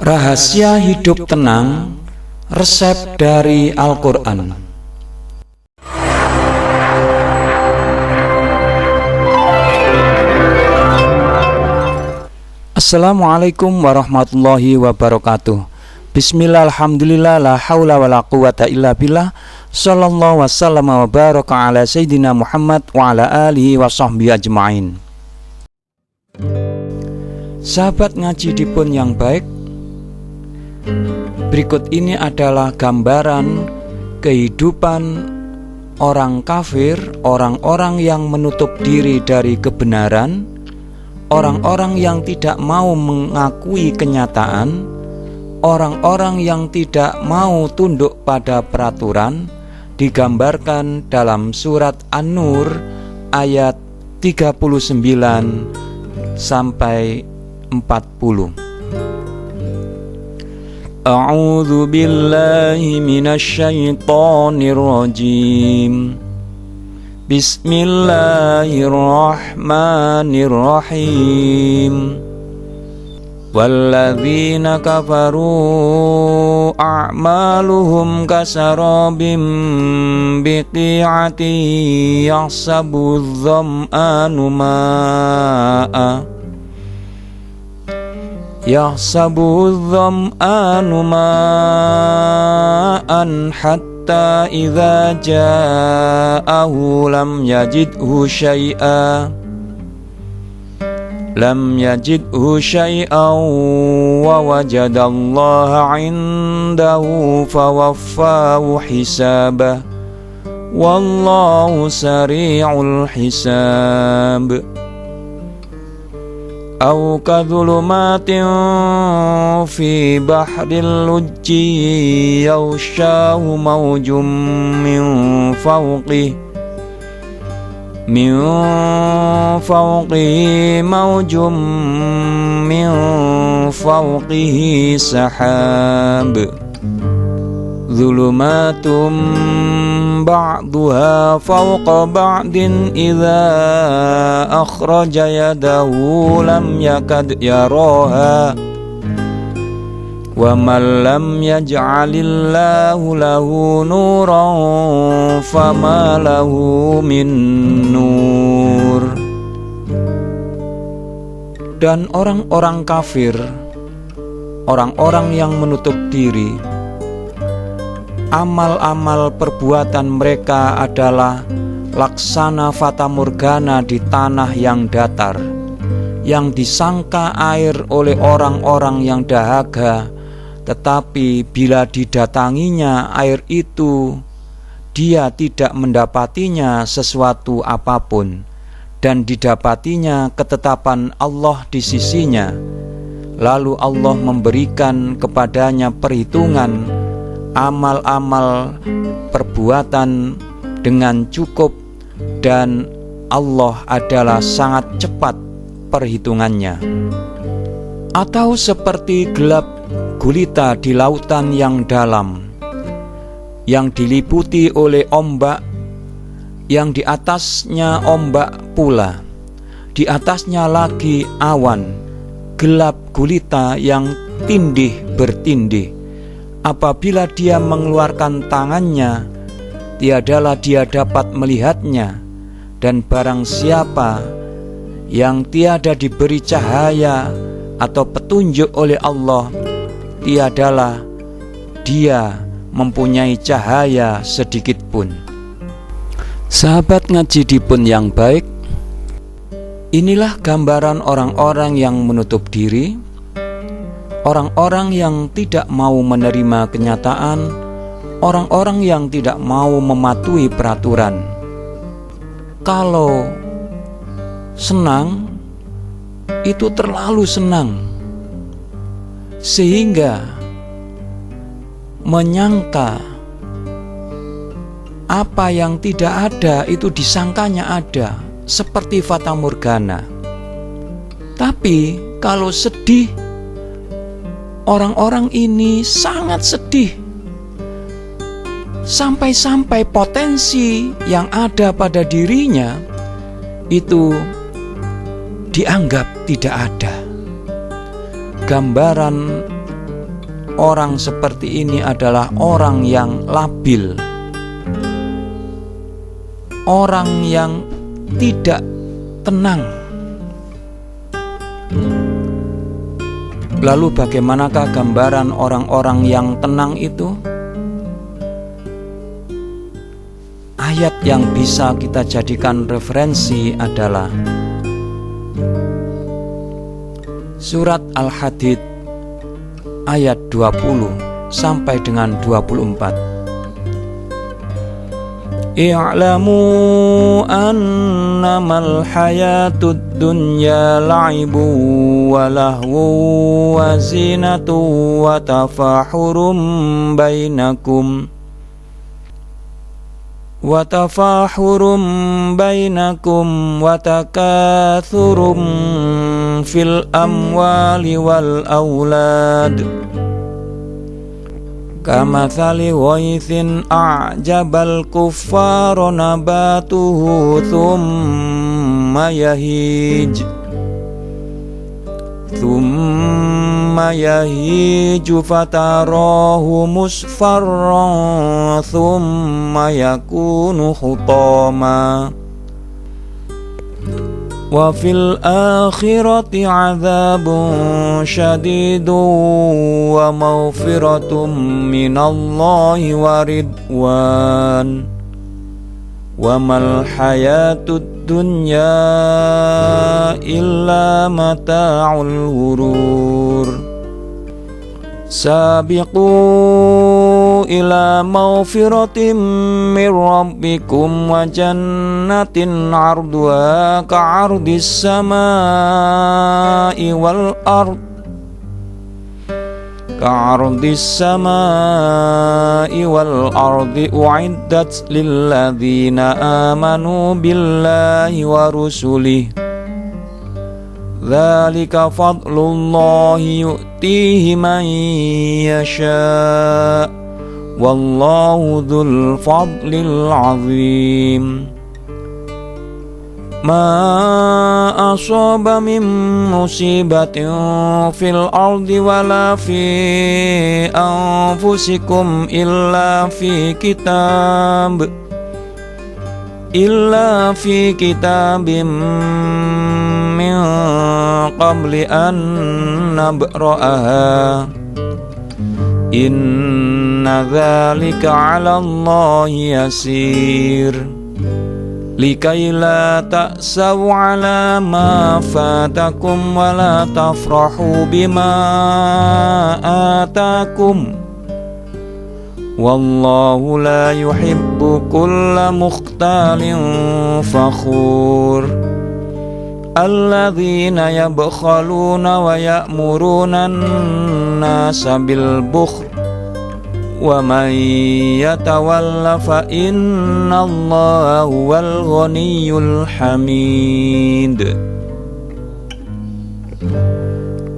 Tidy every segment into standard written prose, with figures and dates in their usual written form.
Rahasia hidup tenang, resep dari Al-Quran. Assalamualaikum warahmatullahi wabarakatuh. Bismillah, alhamdulillah, la hawla wa la quwata illa billah. Sallallahu wasallam wa baraka ala Sayyidina Muhammad wa ala alihi wa sahbihi ajma'in. Sahabat ngaji dipun yang baik, berikut ini adalah gambaran kehidupan orang kafir, orang-orang yang menutup diri dari kebenaran, orang-orang yang tidak mau mengakui kenyataan, orang-orang yang tidak mau tunduk pada peraturan, digambarkan dalam surat An-Nur ayat 39 sampai 40. A'udzu billahi minasy syaithanir rajim. Bismillahirrahmanirrahim. Walladzina kafaru a'maluhum kasarabim biqi'atin yahsabu adh-dham'anu ma'an hatta idza ja'ahu lam yajidhu syai'an wa wajadallaha 'indahu fawaffahu hisabah wallahu sari'ul hisab. Aw kadhulumatin fi bahril lujji yaghshahu mawjum min fawqihi mawjum min fawqihi sahab dhulumatum ba'duha fawqa ba'din idza akhraja yadahu lam yakad yaraha wa man lam yaj'alillahu lahu nuran fama lahu min nur. Dan orang-orang kafir, orang-orang yang menutup diri, amal-amal perbuatan mereka adalah laksana fata morgana di tanah yang datar, yang disangka air oleh orang-orang yang dahaga, tetapi bila didatanginya air itu, dia tidak mendapatinya sesuatu apapun, dan didapatinya ketetapan Allah di sisinya. Lalu Allah memberikan kepadanya perhitungan amal-amal perbuatan dengan cukup, dan Allah adalah sangat cepat perhitungannya. Atau seperti gelap gulita di lautan yang dalam, yang diliputi oleh ombak, yang di atasnya ombak pula, di atasnya lagi awan, gelap gulita yang tindih bertindih. Apabila dia mengeluarkan tangannya, tiadalah dia dapat melihatnya. Dan barang siapa yang tiada diberi cahaya atau petunjuk oleh Allah, tiadalah dia mempunyai cahaya sedikit pun. Sahabat ngaji dipun yang baik, inilah gambaran orang-orang yang menutup diri, orang-orang yang tidak mau menerima kenyataan, orang-orang yang tidak mau mematuhi peraturan. Kalau senang, itu terlalu senang, sehingga menyangka apa yang tidak ada itu disangkanya ada, seperti fata morgana. Tapi kalau sedih, orang-orang ini sangat sedih, sampai-sampai potensi yang ada pada dirinya itu dianggap tidak ada. Gambaran orang seperti ini adalah orang yang labil, orang yang tidak tenang. Lalu bagaimanakah gambaran orang-orang yang tenang itu? Ayat yang bisa kita jadikan referensi adalah surat Al-Hadid ayat 20 sampai dengan 24. I'lamu annamal hayatud dunya la'ibu wa lahu wa zinatu wa tafahurum bainakum wa takathurum fil amwali wal aulad kamathali ghaithin a'jabal kuffara nabatuhu thumma yahiju fatarahu musfarran thumma yakunu hutama wa fil akhirati adzabun syadidun wa maghfiratum minallahi wa ridwan wa mal hayatud dunya illa mata'ul ghurur. Sabiqu ila maghfiratin min rabbikum wa jannatin 'arduha ka'ardis samai wal ard u'iddat lilladzina amanu billahi wa rusulihi dzalika fadlullahi yu'tihi man yasha wallahu dzul fadlil 'azim. Ma asaba min musibatin fil ardi wala fi anfusikum illa fi kitabim min qabli an nabra'aha inna dzalika 'ala Allahi yasir. Likai la ta'saw ala ma fatakum wa la tafrahu bima atakum wallahu la yuhibbu kulla mukhtalin fakhur. Alladzina yabkhaluna wa ya'muruna an-nasa bil bukhl wa man yatawalla fa innallaha huwal ghaniyyul hamid.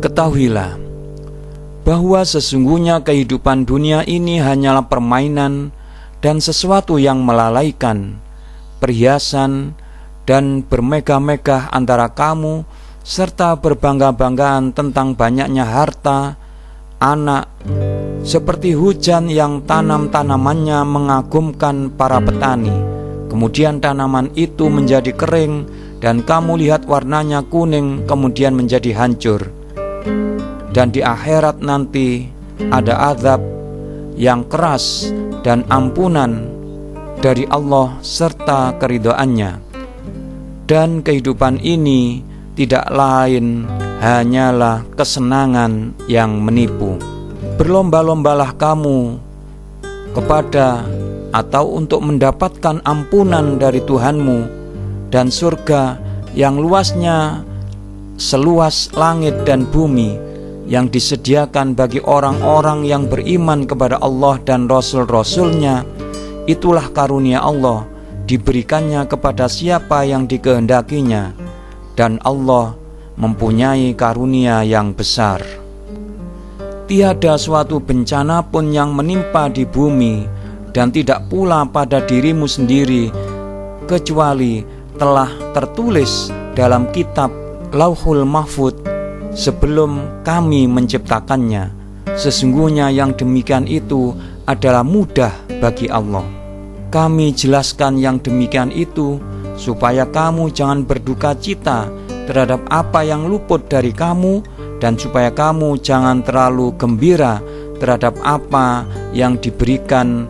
Ketahuilah bahwa sesungguhnya kehidupan dunia ini hanyalah permainan dan sesuatu yang melalaikan, perhiasan dan bermegah-megah antara kamu serta berbangga-banggaan tentang banyaknya harta, anak, seperti hujan yang tanamannya mengagumkan para petani. Kemudian tanaman itu menjadi kering dan kamu lihat warnanya kuning kemudian menjadi hancur. Dan di akhirat nanti ada azab yang keras dan ampunan dari Allah serta keridhaannya. Dan kehidupan ini tidak lain hanyalah kesenangan yang menipu. Berlomba-lombalah kamu kepada atau untuk mendapatkan ampunan dari Tuhanmu dan surga yang luasnya seluas langit dan bumi, yang disediakan bagi orang-orang yang beriman kepada Allah dan Rasul-Rasulnya. Itulah karunia Allah, diberikannya kepada siapa yang dikehendakinya, dan Allah mempunyai karunia yang besar. Tiada suatu bencana pun yang menimpa di bumi dan tidak pula pada dirimu sendiri kecuali telah tertulis dalam kitab Lauhul Mahfuz sebelum kami menciptakannya. Sesungguhnya yang demikian itu adalah mudah bagi Allah. Kami jelaskan yang demikian itu supaya kamu jangan berduka cita terhadap apa yang luput dari kamu, dan supaya kamu jangan terlalu gembira terhadap apa yang diberikan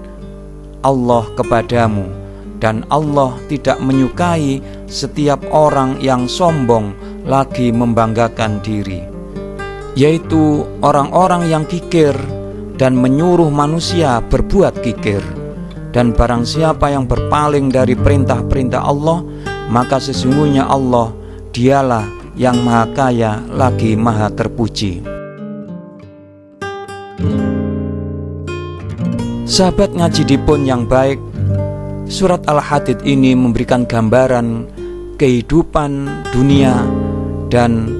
Allah kepadamu. Dan Allah tidak menyukai setiap orang yang sombong lagi membanggakan diri, yaitu orang-orang yang kikir dan menyuruh manusia berbuat kikir. Dan barang siapa yang berpaling dari perintah-perintah Allah, maka sesungguhnya Allah, dialah yang maha kaya lagi maha terpuji. Sahabat ngaji dipun yang baik, surat Al-Hadid ini memberikan gambaran kehidupan dunia dan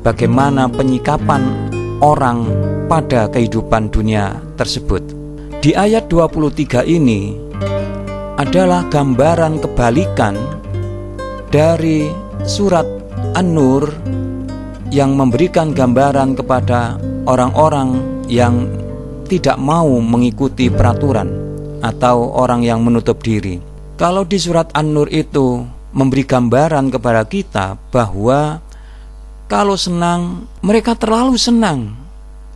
bagaimana penyikapan orang pada kehidupan dunia tersebut. Di ayat 23 ini adalah gambaran kebalikan dari surat An-Nur yang memberikan gambaran kepada orang-orang yang tidak mau mengikuti peraturan atau orang yang menutup diri. Kalau di surat An-Nur itu memberi gambaran kepada kita bahwa kalau senang, mereka terlalu senang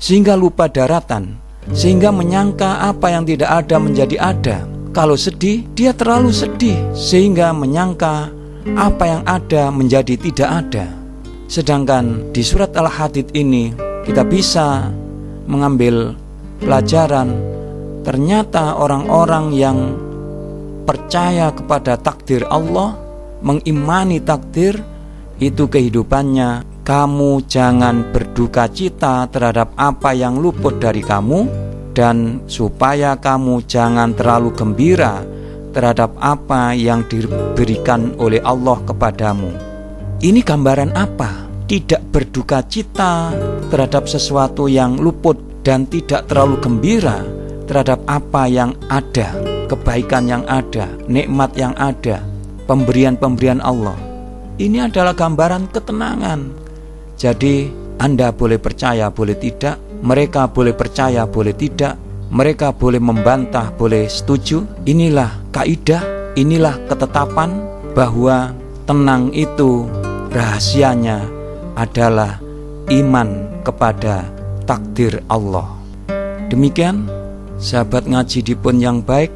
sehingga lupa daratan, sehingga menyangka apa yang tidak ada menjadi ada. Kalau sedih, dia terlalu sedih sehingga menyangka apa yang ada menjadi tidak ada. Sedangkan di surat Al-Hadid ini kita bisa mengambil pelajaran, ternyata orang-orang yang percaya kepada takdir Allah, mengimani takdir, itu kehidupannya. Kamu jangan berduka cita terhadap apa yang luput dari kamu, dan supaya kamu jangan terlalu gembira terhadap apa yang diberikan oleh Allah kepadamu. Ini gambaran apa? Tidak berduka cita terhadap sesuatu yang luput dan tidak terlalu gembira terhadap apa yang ada, kebaikan yang ada, nikmat yang ada, pemberian-pemberian Allah. Ini adalah gambaran ketenangan. Jadi Anda boleh percaya, boleh tidak, mereka boleh percaya, boleh tidak, mereka boleh membantah, boleh setuju. Inilah kaidah, inilah ketetapan bahwa tenang itu rahasianya adalah iman kepada takdir Allah. Demikian sahabat ngaji dipun yang baik,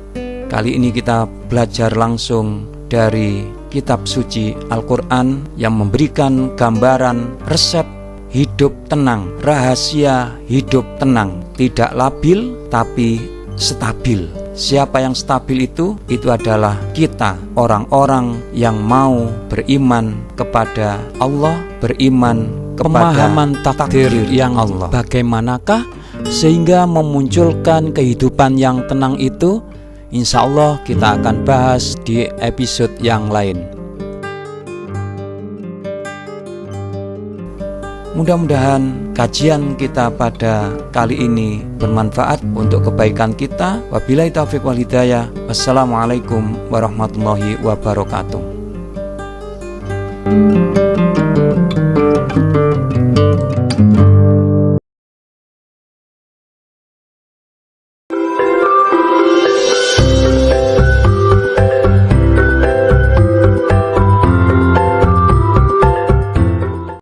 kali ini kita belajar langsung dari kitab suci Al-Quran yang memberikan gambaran resep hidup tenang, rahasia hidup tenang, tidak labil tapi stabil. Siapa yang stabil itu adalah kita, orang-orang yang mau beriman kepada Allah, beriman kepada pemahaman takdir yang Allah. Bagaimanakah sehingga memunculkan kehidupan yang tenang itu? Insya Allah kita akan bahas di episode yang lain. Mudah-mudahan kajian kita pada kali ini bermanfaat untuk kebaikan kita. Wabillahi taufiq wal hidayah. Wassalamualaikum warahmatullahi wabarakatuh.